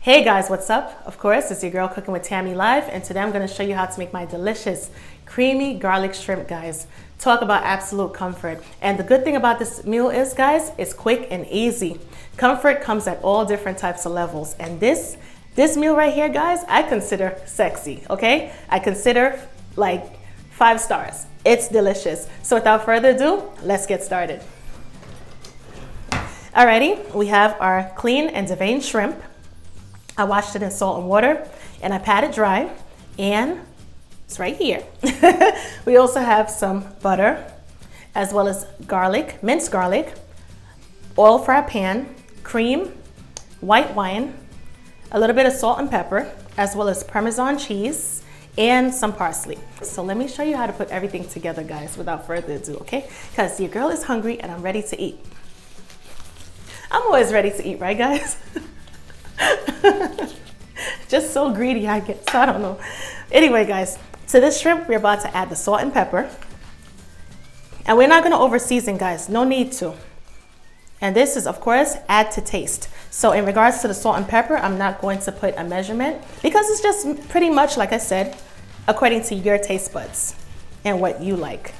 Hey guys, what's up? Of course, it's your girl Cooking with Tammy Live, and today I'm going to show you how to make my delicious creamy garlic shrimp, guys. Talk about absolute comfort. And the good thing about this meal is, guys, it's quick and easy. Comfort comes at all different types of levels, and this meal right here, guys, I consider sexy, okay? I consider like 5 stars. It's delicious. So without further ado, let's get started. Alrighty, we have our clean and deveined shrimp. I washed it in salt and water and I pat it dry, and it's right here. We also have some butter as well as garlic, minced garlic, oil for our pan, cream, white wine, a little bit of salt and pepper, as well as Parmesan cheese and some parsley. So let me show you how to put everything together, guys, without further ado, okay? Because your girl is hungry and I'm ready to eat. I'm always ready to eat, right, guys? Just so greedy, I guess. I don't know. Anyway, guys, to this shrimp, we're about to add the salt and pepper. And we're not going to over season, guys. No need to. And this is, of course, add to taste. So in regards to the salt and pepper, I'm not going to put a measurement because it's just pretty much, like I said, according to your taste buds and what you like.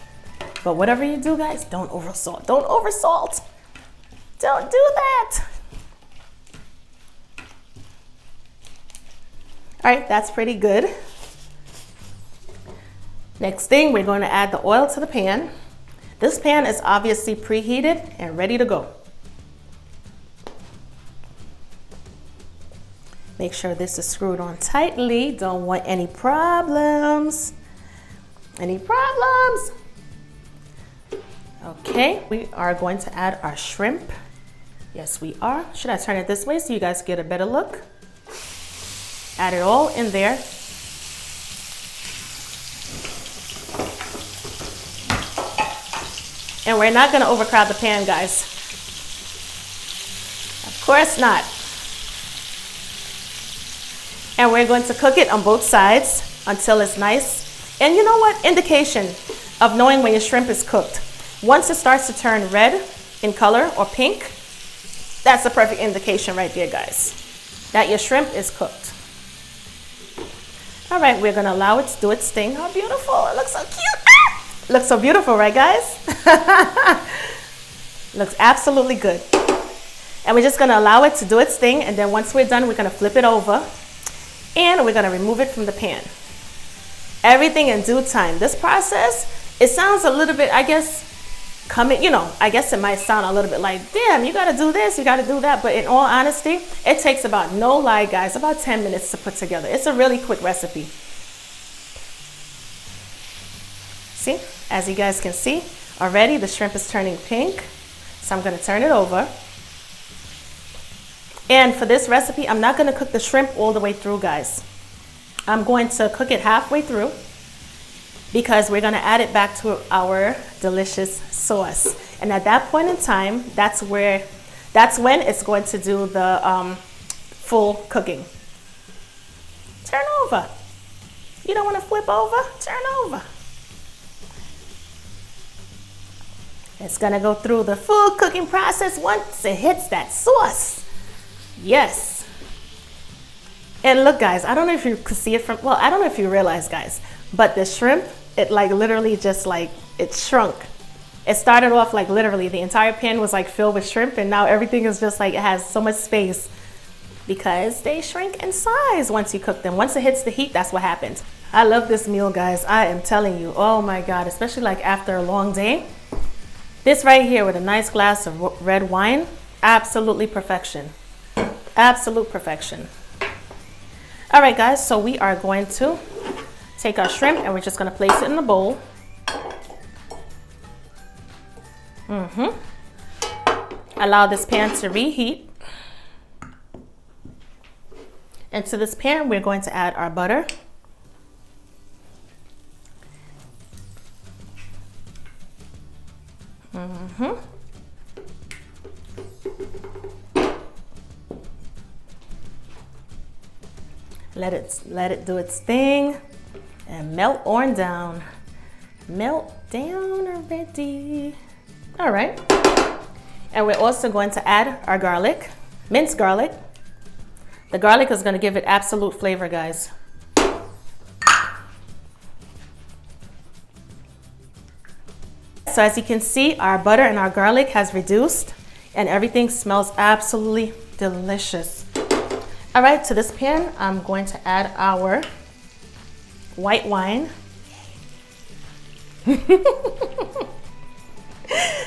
But whatever you do, guys, don't over salt. Don't over salt. Don't do that. All right, that's pretty good. Next thing, we're going to add the oil to the pan. This pan is obviously preheated and ready to go. Make sure this is screwed on tightly. Don't want any problems. Any problems? Okay, we are going to add our shrimp. Yes, we are. Should I turn it this way so you guys get a better look? Add it all in there. And we're not going to overcrowd the pan, guys. Of course not. And we're going to cook it on both sides until it's nice. And you know what? Indication of knowing when your shrimp is cooked. Once it starts to turn red in color or pink, that's a perfect indication right there, guys, that your shrimp is cooked. All right, we're gonna allow it to do its thing. How beautiful, it looks so cute. Ah! Looks so beautiful, right, guys? Looks absolutely good. And we're just gonna allow it to do its thing, and then once we're done, we're gonna flip it over, and we're gonna remove it from the pan. Everything in due time. This process, it sounds a little bit, I guess, I guess it might sound a little bit like, damn, you gotta do this, you gotta do that. But in all honesty, it takes about, no lie, guys, about 10 minutes to put together. It's a really quick recipe. See, as you guys can see, already the shrimp is turning pink. So I'm gonna turn it over. And for this recipe, I'm not gonna cook the shrimp all the way through, guys. I'm going to cook it halfway through, because we're gonna add it back to our delicious sauce. And at that point in time, that's when it's going to do the full cooking. Turn over. You don't wanna flip over? Turn over. It's gonna go through the full cooking process once it hits that sauce. Yes. And look, guys, I don't know if you could see it from, well, I don't know if you realize, guys, but the shrimp, it like literally just like, it shrunk. It started off like literally the entire pan was like filled with shrimp, and now everything is just like, it has so much space because they shrink in size once you cook them. Once it hits the heat, that's what happens. I love this meal, guys. I am telling you, oh my God, especially like after a long day. This right here with a nice glass of red wine, absolutely perfection. Absolute perfection. All right, guys, so we are going to take our shrimp and we're just gonna place it in the bowl. Allow this pan to reheat. And to this pan, we're going to add our butter. Let it do its thing and melt on down. Melt down already. All right. And we're also going to add our garlic, minced garlic, The garlic is gonna give it absolute flavor, guys. So as you can see, our butter and our garlic has reduced and everything smells absolutely delicious. All right, to this pan, I'm going to add our white wine.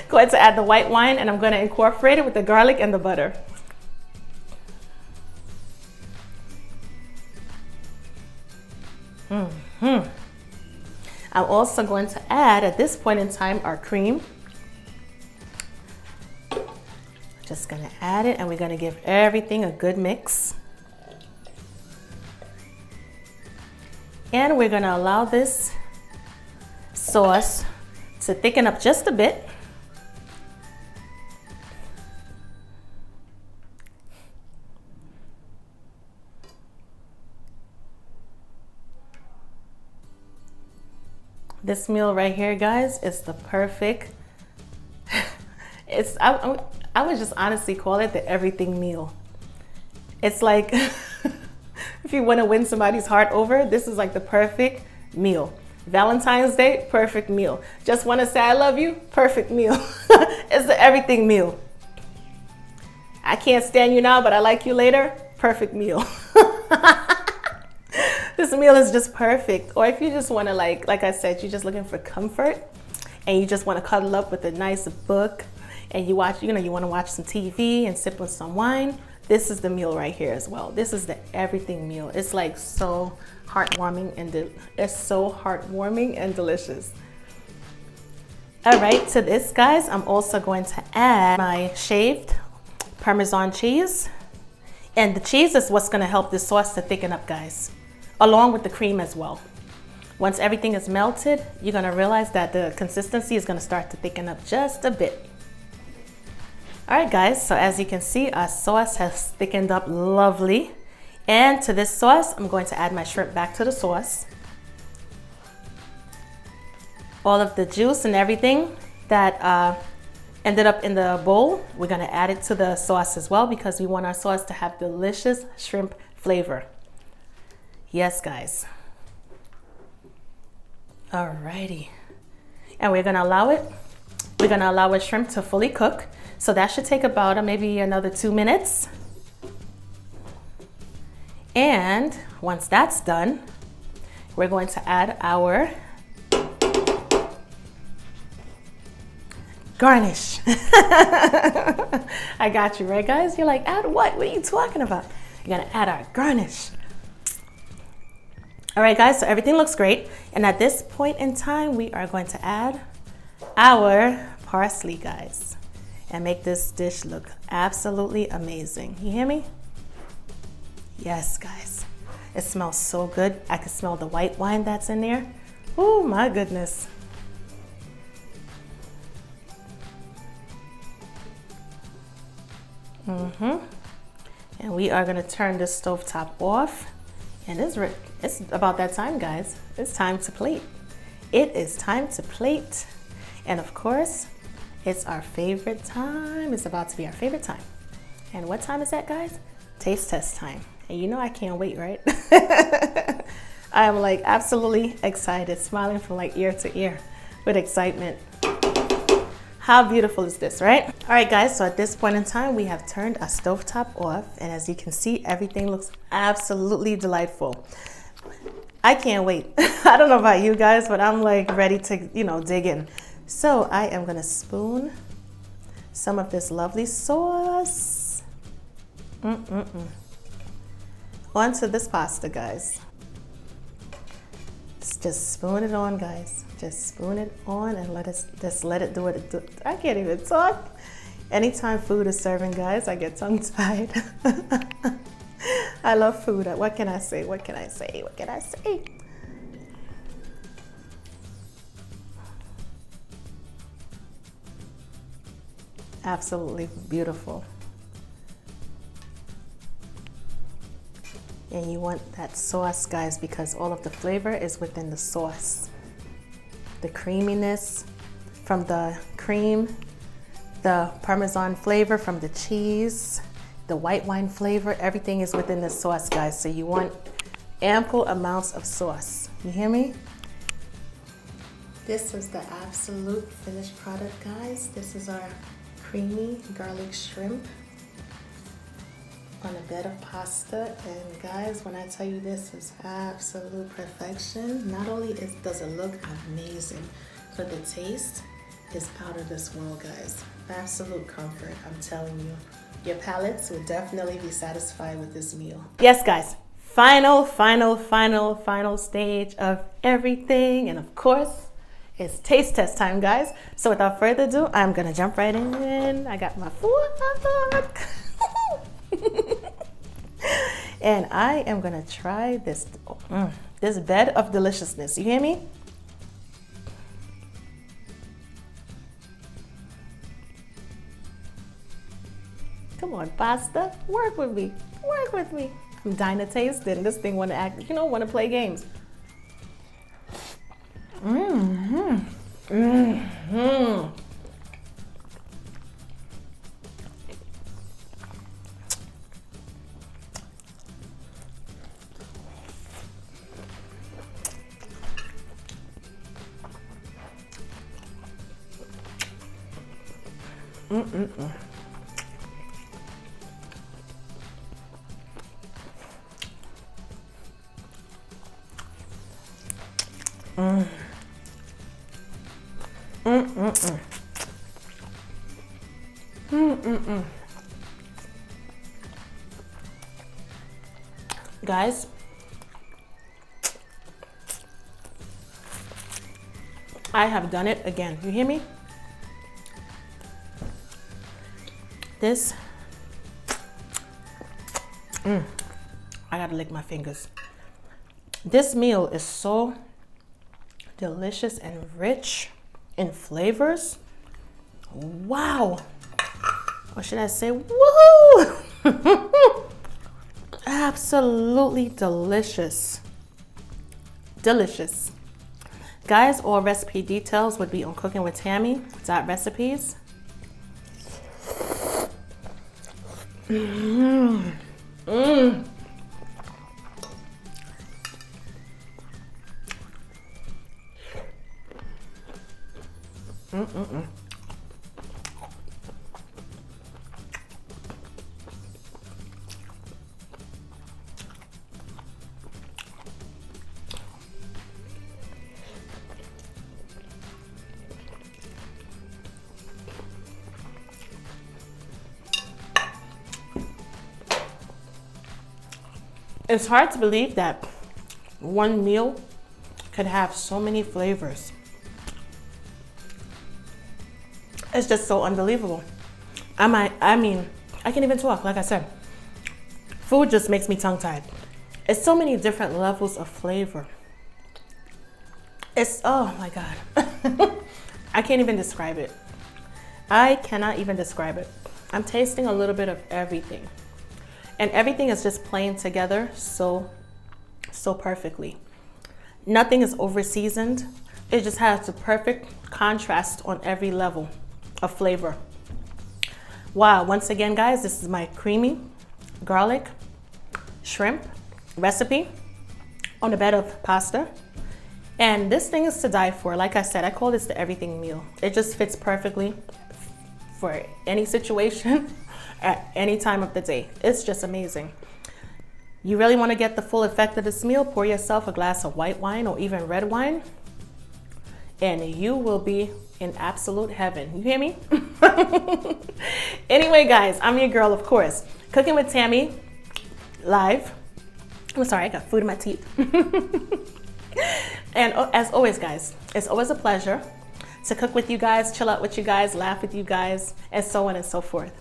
Going to add the white wine and I'm going to incorporate it with the garlic and the butter. I'm also going to add, at this point in time, our cream. Just gonna add it and we're gonna give everything a good mix. And we're gonna allow this sauce to thicken up just a bit. This meal right here, guys, is the perfect, I would just honestly call it the everything meal. It's like, if you want to win somebody's heart over, this is like the perfect meal. Valentine's Day, perfect meal. Just want to say I love you, perfect meal. It's the everything meal. I can't stand you now, but I like you later, perfect meal. This meal is just perfect. Or if you just want to, like I said, you're just looking for comfort and you just want to cuddle up with a nice book and you watch, you want to watch some TV and sip with some wine, this is the meal right here as well. This is the everything meal. It's like so heartwarming and it's so heartwarming and delicious. All right, to this, guys, I'm also going to add my shaved Parmesan cheese. And the cheese is what's going to help this sauce to thicken up, guys, along with the cream as well. Once everything is melted, you're going to realize that the consistency is going to start to thicken up just a bit. All right, guys, so as you can see, our sauce has thickened up lovely. And to this sauce, I'm going to add my shrimp back to the sauce. All of the juice and everything that ended up in the bowl, we're going to add it to the sauce as well because we want our sauce to have delicious shrimp flavor. Yes, guys. Alrighty. And we're going to allow our shrimp to fully cook. So that should take about maybe another 2 minutes. And once that's done, we're going to add our garnish. I got you, right, guys? You're like, add what? What are you talking about? You're gonna add our garnish. All right, guys, so everything looks great. And at this point in time, we are going to add our parsley, guys, and make this dish look absolutely amazing. You hear me? Yes, guys. It smells so good. I can smell the white wine that's in there. Oh, my goodness. And we are gonna turn this stovetop off. And it's about that time, guys. It's time to plate. It is time to plate. And of course, it's our favorite time. It's about to be our favorite time. And what time is that, guys? Taste test time. And you know I can't wait, right? I am like absolutely excited, smiling from like ear to ear with excitement. How beautiful is this, right? All right, guys, so at this point in time, we have turned our stovetop off. And as you can see, everything looks absolutely delightful. I can't wait. I don't know about you guys, but I'm like ready to, dig in. So I am gonna spoon some of this lovely sauce onto this pasta, guys. Just spoon it on, guys. Just spoon it on and let it do what it do. I can't even talk. Anytime food is serving, guys, I get tongue-tied. I love food. What can I say? What can I say? What can I say? Absolutely beautiful. And you want that sauce, guys, because all of the flavor is within the sauce. The creaminess from the cream, the Parmesan flavor from the cheese, The white wine flavor, everything is within the sauce, guys. So you want ample amounts of sauce. You hear me? This is the absolute finished product, guys. This is our creamy garlic shrimp on a bed of pasta. And guys, when I tell you this is absolute perfection, not only does it look amazing, but the taste is out of this world, guys. Absolute comfort, I'm telling you. Your palates will definitely be satisfied with this meal. Yes, guys, final stage of everything. And of course, it's taste test time, guys. So without further ado, I'm gonna jump right in. I got my fork. And I am gonna try this, this bed of deliciousness. You hear me? Come on, pasta, work with me, work with me. I'm dying to taste it, and this thing want to act, want to play games. Guys, I have done it again. You hear me? This, I gotta lick my fingers. This meal is so delicious and rich in flavors. Wow. Or should I say, woohoo! Absolutely delicious. Delicious. Guys, all recipe details would be on cookingwithtammy.recipes. It's hard to believe that one meal could have so many flavors. It's just so unbelievable. I mean, I can't even talk, like I said. Food just makes me tongue-tied. It's so many different levels of flavor. It's, oh my God. I can't even describe it. I cannot even describe it. I'm tasting a little bit of everything. And everything is just playing together so perfectly. Nothing is over seasoned. It just has the perfect contrast on every level of flavor. Wow, once again, guys, this is my creamy garlic shrimp recipe on a bed of pasta. And this thing is to die for. Like I said, I call this the everything meal. It just fits perfectly for any situation at any time of the day. It's just amazing. You really want to get the full effect of this meal, pour yourself a glass of white wine or even red wine, and you will be in absolute heaven. You hear me? Anyway, guys, I'm your girl, of course. Cooking with Tammy live. I'm sorry, I got food in my teeth. And as always, guys, it's always a pleasure to cook with you guys, chill out with you guys, laugh with you guys, and so on and so forth.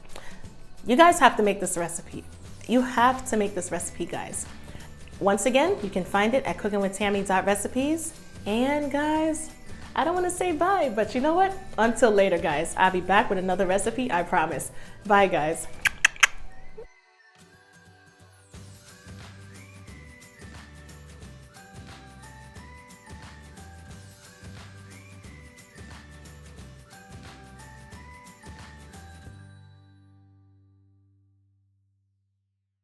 You guys have to make this recipe. You have to make this recipe, guys. Once again, you can find it at cookingwithtammy.recipes. And guys, I don't want to say bye, but you know what? Until later, guys. I'll be back with another recipe, I promise. Bye, guys.